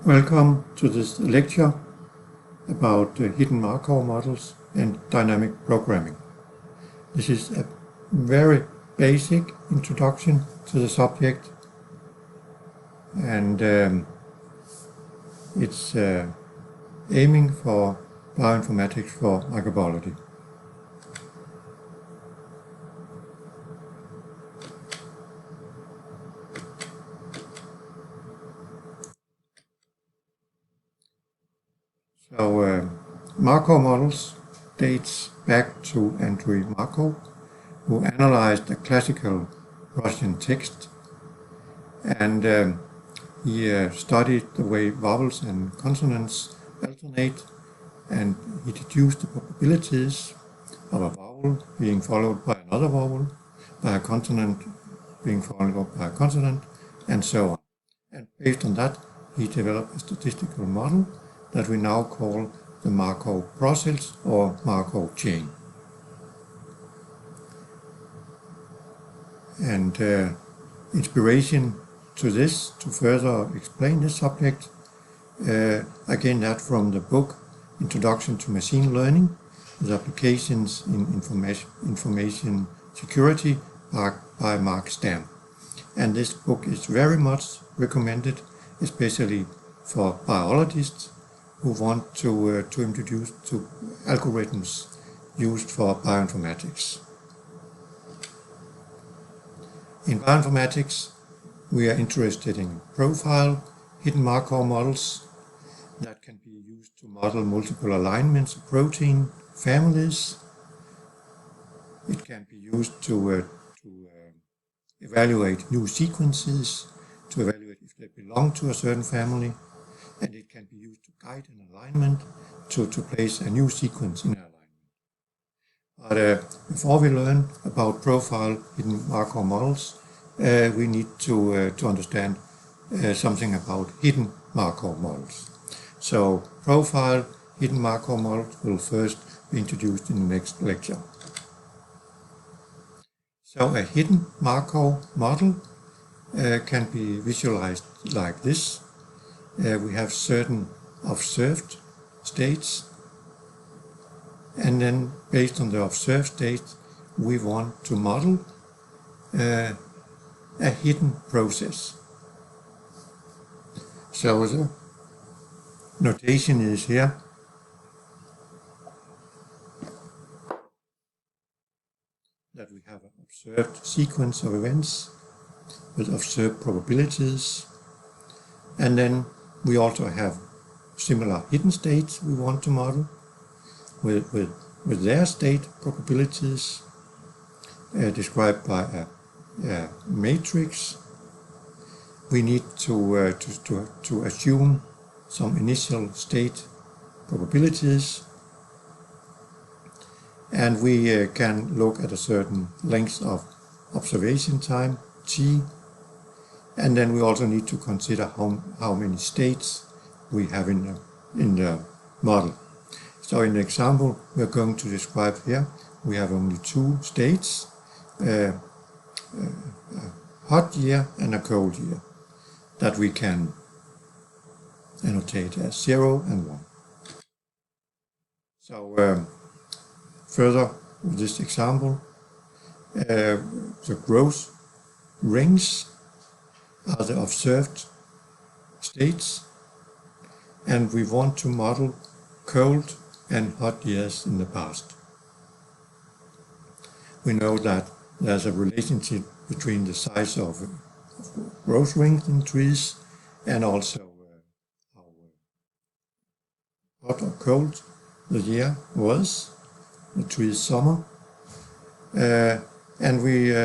Welcome to this lecture about hidden Markov models and dynamic programming. This is a very basic introduction to the subject, and it's aiming for bioinformatics for microbiology. So Markov models dates back to Andrei Markov, who analyzed a classical Russian text, and he studied the way vowels and consonants alternate, and he deduced the probabilities of a vowel being followed by another vowel, by a consonant being followed by a consonant, and so on. And based on that, he developed a statistical model that we now call the Markov process or Markov chain. And inspiration to this, to further explain this subject, I gained that from the book Introduction to Machine Learning with Applications in Information Security by Mark Stam. And this book is very much recommended, especially for biologists who want to introduce to algorithms used for bioinformatics. In bioinformatics, we are interested in profile hidden Markov models that can be used to model multiple alignments of protein families. It can be used to evaluate new sequences, to evaluate if they belong to a certain family, and it can be used to guide an alignment to place a new sequence in an alignment. But before we learn about profile hidden Markov models, we need to understand something about hidden Markov models. So profile hidden Markov models will first be introduced in the next lecture. So a hidden Markov model can be visualized like this. We have certain observed states, and then based on the observed states, we want to model a hidden process. So the notation is here. That we have an observed sequence of events with observed probabilities, and then we also have similar hidden states we want to model with their state probabilities described by a matrix. We need to assume some initial state probabilities, and we can look at a certain length of observation time, t, and then we also need to consider how many states we have in the model. So in the example we're going to describe here, we have only two states, a hot year and a cold year, that we can annotate as 0 and 1. So further with this example, the growth rings are the observed states, and we want to model cold and hot years in the past. We know that there's a relationship between the size of growth rings in trees and also how hot or cold the year was, the tree's summer. And we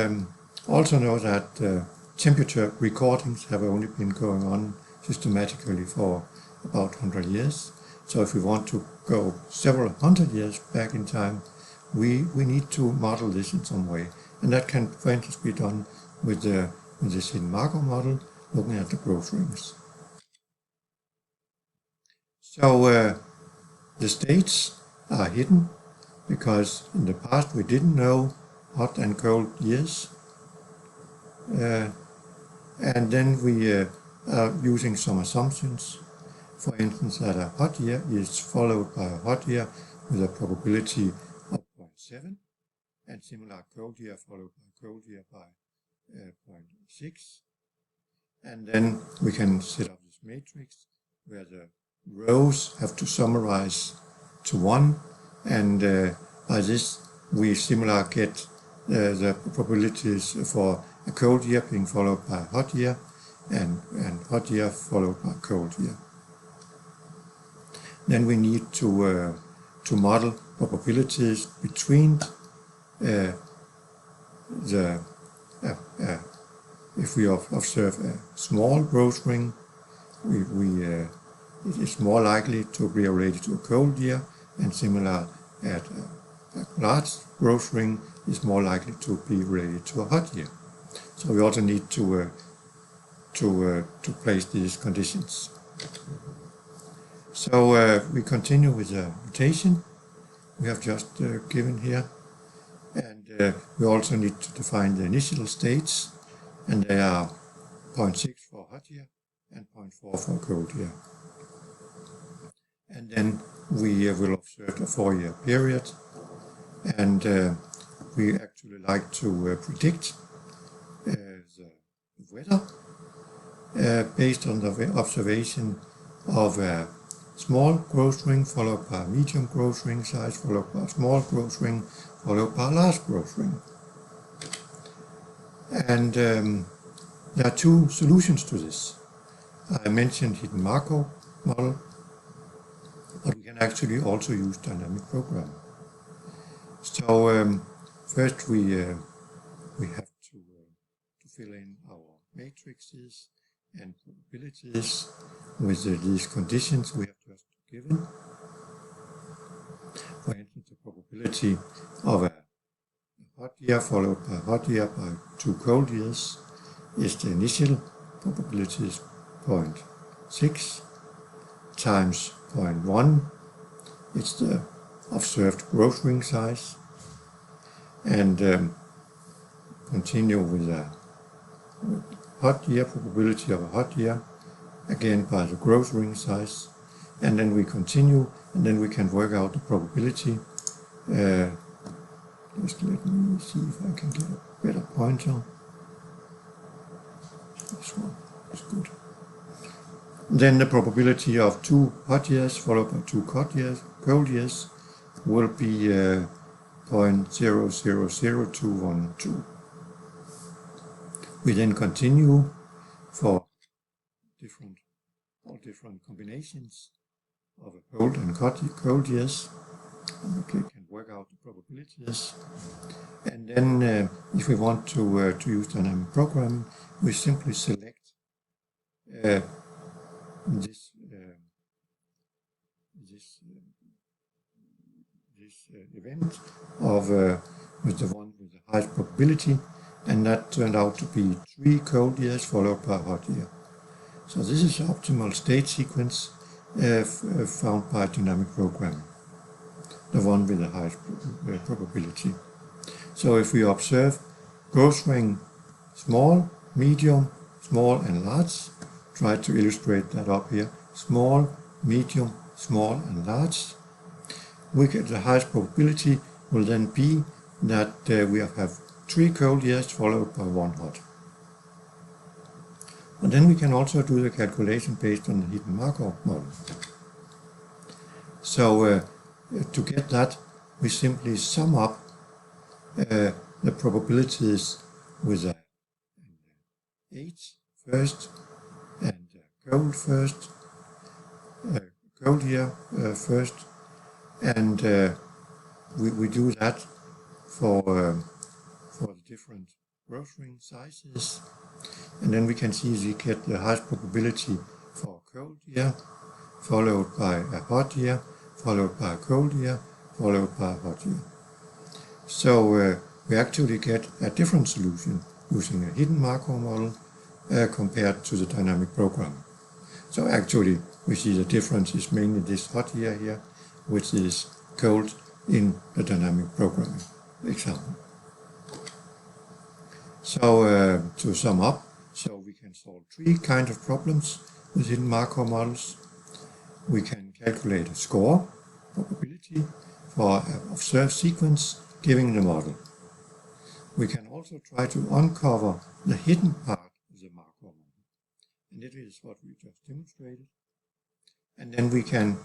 also know that temperature recordings have only been going on systematically for about 100 years. So if we want to go several hundred years back in time, we need to model this in some way. And that can, for instance, be done with this hidden Markov model, looking at the growth rings. So the states are hidden because in the past we didn't know hot and cold years. And then we are using some assumptions For instance, that a hot year is followed by a hot year with a probability of 0.7, and similar cold year followed by cold year by 0.6. And then we can set up this matrix where the rows have to summarize to 1, and by this we similar get the probabilities for a cold year being followed by a hot year, and hot year followed by cold year. Then we need to model probabilities between if we observe a small growth ring, it is more likely to be related to a cold year, and similar at a large growth ring is more likely to be related to a hot year. So we also need to place these conditions. So we continue with the rotation we have just given here, and we also need to define the initial states, and they are 0.6 for hot year and 0.4 for cold year. And then we will observe a 4-year period, and we actually like to predict the weather based on the observation of a small growth ring followed by a medium growth ring size, followed by a small growth ring, followed by a large growth ring. And there are two solutions to this. I mentioned hidden Markov model, but we can actually also use dynamic programming. So first we have to fill in our matrices and probabilities with these conditions we have just given. For instance, the probability of a hot year followed by a hot year by 2 cold years is the initial probability is 0.6 times 0.1. It's the observed growth ring size, and continue with a hot year probability of a hot year, again by the growth ring size, and then we continue, and then we can work out the probability. Just let me see if I can get a better pointer. This one is good. Then the probability of 2 hot years followed by 2 cold years will be 0.000212. We then continue for all different combinations of a cold and cold years, and we can work out the probabilities. And then if we want to use dynamic programming, we simply select this event of with the one with the highest probability, and that turned out to be 3 cold years followed by a hot year. So this is the optimal state sequence found by dynamic programming, the one with the highest probability. So if we observe growth ring small, medium, small and large, try to illustrate that up here, small, medium, small and large, we get the highest probability will then be that we have 3 cold years followed by 1 hot. And then we can also do the calculation based on the hidden Markov model. So to get that, we simply sum up the probabilities with a H first and cold first, cold year first, and we do that for the different growth ring sizes, and then we can see we get the highest probability for a cold year, followed by a hot year, followed by a cold year, followed by a hot year. So we actually get a different solution using a hidden Markov model compared to the dynamic programming. So actually we see the difference is mainly this hot year here, which is cold in the dynamic programming example. So to sum up, so we can solve 3 kinds of problems with hidden Markov models. we can calculate a score, probability, for an observed sequence given the model. We can also try to uncover the hidden part of the Markov model. And that is what we just demonstrated. And then we can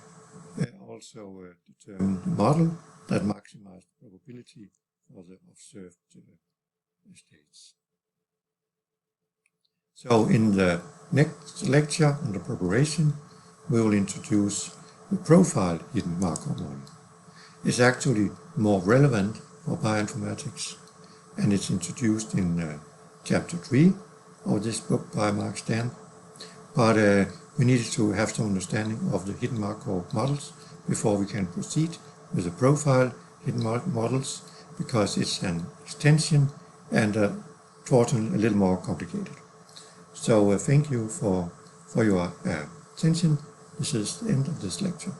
also determine the model that maximizes the probability for the observed states. So in the next lecture on the preparation, we will introduce the profile hidden Markov model. It's actually more relevant for bioinformatics, and it's introduced in chapter 3 of this book by Mark Stan. But we needed to have some understanding of the hidden Markov models before we can proceed with the profile hidden models, because it's an extension and unfortunately a little more complicated. So thank you for your attention. This is the end of this lecture.